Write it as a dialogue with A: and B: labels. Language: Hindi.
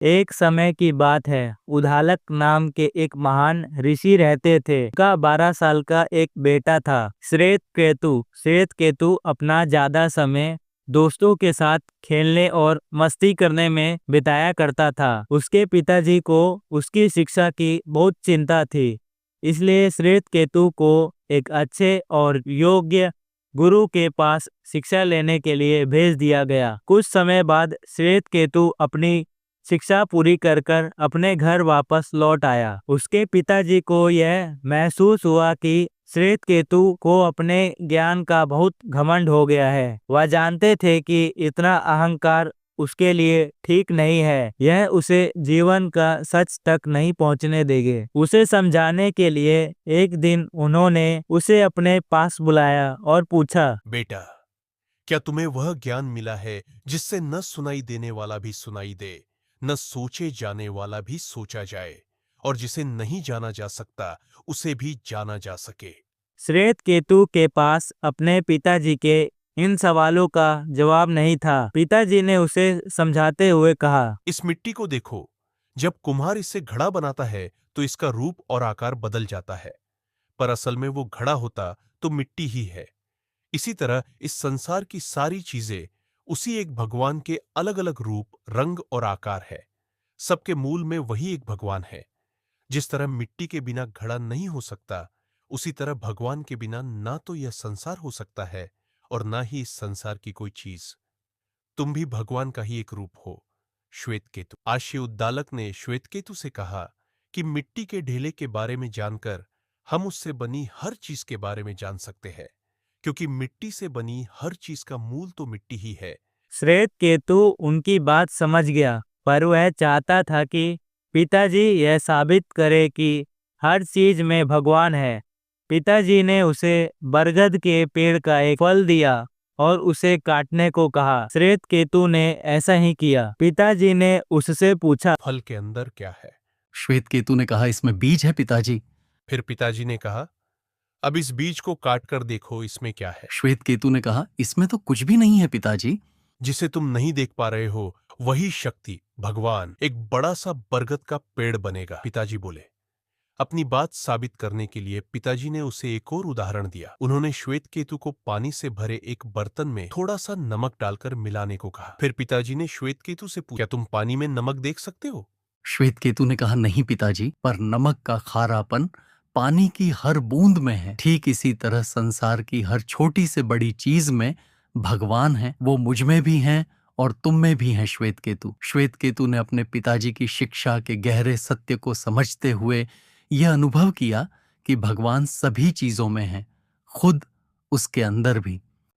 A: एक समय की बात है, उद्दालक नाम के एक महान ऋषि रहते थे। उनका 12 साल का एक बेटा था, श्वेतकेतु। श्वेतकेतु अपना ज्यादा समय दोस्तों के साथ खेलने और मस्ती करने में बिताया करता था। उसके पिताजी को उसकी शिक्षा की बहुत चिंता थी, इसलिए श्वेतकेतु को एक अच्छे और योग्य गुरु के पास शिक्षा लेने के लिए भेज दिया गया। कुछ समय बाद श्वेतकेतु अपनी शिक्षा पूरी कर कर अपने घर वापस लौट आया। उसके पिताजी को यह महसूस हुआ कि श्वेतकेतु को अपने ज्ञान का बहुत घमंड हो गया है। वह जानते थे कि इतना अहंकार उसके लिए ठीक नहीं है, यह उसे जीवन का सच तक नहीं पहुंचने देंगे। उसे समझाने के लिए एक दिन उन्होंने उसे अपने पास बुलाया और पूछा,
B: बेटा, क्या तुम्हें वह ज्ञान मिला है जिससे न सुनाई देने वाला भी सुनाई दे, न सोचे जाने वाला भी सोचा जाए, और जिसे नहीं जाना जा सकता उसे भी जाना जा सके?
A: श्वेतकेतु के पास अपने पिताजी के इन सवालों का जवाब नहीं था। पिताजी ने उसे समझाते हुए कहा,
B: इस मिट्टी को देखो, जब कुम्हार इससे घड़ा बनाता है तो इसका रूप और आकार बदल जाता है, पर असल में वो घड़ा होता तो मिट्टी ही है। इसी तरह इस संसार की सारी चीजें उसी एक भगवान के अलग अलग रूप, रंग और आकार है। सबके मूल में वही एक भगवान है। जिस तरह मिट्टी के बिना घड़ा नहीं हो सकता, उसी तरह भगवान के बिना ना तो यह संसार हो सकता है और ना ही इस संसार की कोई चीज। तुम भी भगवान का ही एक रूप हो, श्वेतकेतु। आश्य उद्दालक ने श्वेतकेतु से कहा कि मिट्टी के ढेले के बारे में जानकर हम उससे बनी हर चीज के बारे में जान सकते हैं, क्योंकि मिट्टी से बनी हर चीज का मूल तो मिट्टी ही है।
A: श्वेतकेतु उनकी बात समझ गया, पर वह चाहता था कि पिताजी यह साबित करे कि हर चीज में भगवान है। पिताजी ने उसे बरगद के पेड़ का एक फल दिया और उसे काटने को कहा। श्वेतकेतु ने ऐसा ही किया। पिताजी ने उससे पूछा,
B: फल के अंदर क्या है?
C: श्वेतकेतु ने कहा, इसमें बीज है पिताजी।
B: फिर पिताजी ने कहा, अब इस बीज को काट कर देखो, इसमें क्या है?
C: श्वेतकेतु ने कहा, इसमें तो कुछ भी नहीं है पिताजी।
B: जिसे तुम नहीं देख पा रहे हो वही शक्ति, भगवान, एक बड़ा सा बरगद का पेड़ बनेगा, पिताजी बोले। अपनी बात साबित करने के लिए पिताजी ने उसे एक और उदाहरण दिया। उन्होंने श्वेतकेतु को पानी से भरे एक बर्तन में थोड़ा सा नमक डालकर मिलाने को कहा। फिर पिताजी ने श्वेतकेतु से पूछा, क्या तुम पानी में नमक देख सकते हो?
C: श्वेतकेतु ने कहा, नहीं पिताजी, पर नमक का खारापन पानी की हर बूंद में है। ठीक इसी तरह संसार की हर छोटी से बड़ी चीज में भगवान है। वो मुझ में भी हैं और तुम में भी हैं श्वेतकेतु। श्वेतकेतु ने अपने पिताजी की शिक्षा के गहरे सत्य को समझते हुए यह अनुभव किया कि भगवान सभी चीजों में है, खुद उसके अंदर भी।